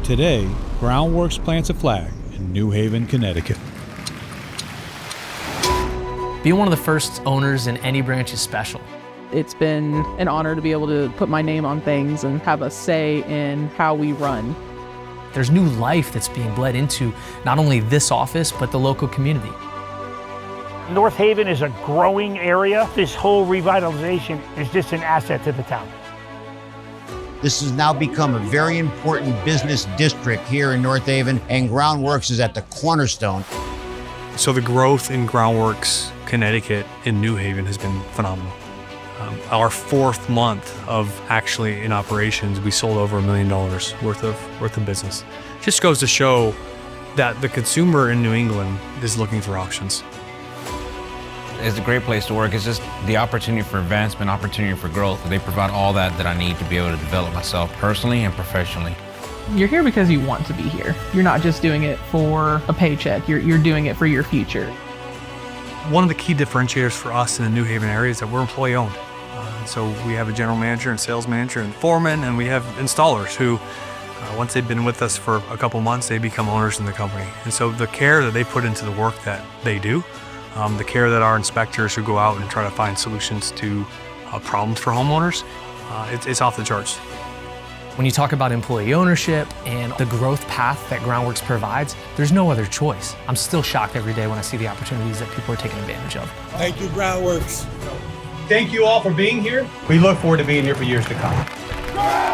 Today, Groundworks plants a flag in New Haven, Connecticut. Being one of the first owners in any branch is special. It's been an honor to be able to put my name on things and have a say in how we run. There's new life that's being bled into not only this office, but the local community. North Haven is a growing area. This whole revitalization is just an asset to the town. This has now become a very important business district here in North Haven, and Groundworks is at the cornerstone. So the growth in Groundworks, Connecticut, in New Haven has been phenomenal. Our 4th month of actually in operations, we sold over $1 million worth of business. Just goes to show that the consumer in New England is looking for options. It's a great place to work. It's just the opportunity for advancement, opportunity for growth. They provide all that I need to be able to develop myself personally and professionally. You're here because you want to be here. You're not just doing it for a paycheck. You're doing it for your future. One of the key differentiators for us in the New Haven area is that we're employee owned. So we have a general manager and sales manager and foreman, and we have installers who, once they've been with us for a couple months, they become owners in the company. And so the care that they put into the work that they do, the care that our inspectors who go out and try to find solutions to problems for homeowners, it's off the charts. When you talk about employee ownership and the growth path that Groundworks provides, there's no other choice. I'm still shocked every day when I see the opportunities that people are taking advantage of. Thank you, Groundworks. Thank you all for being here. We look forward to being here for years to come.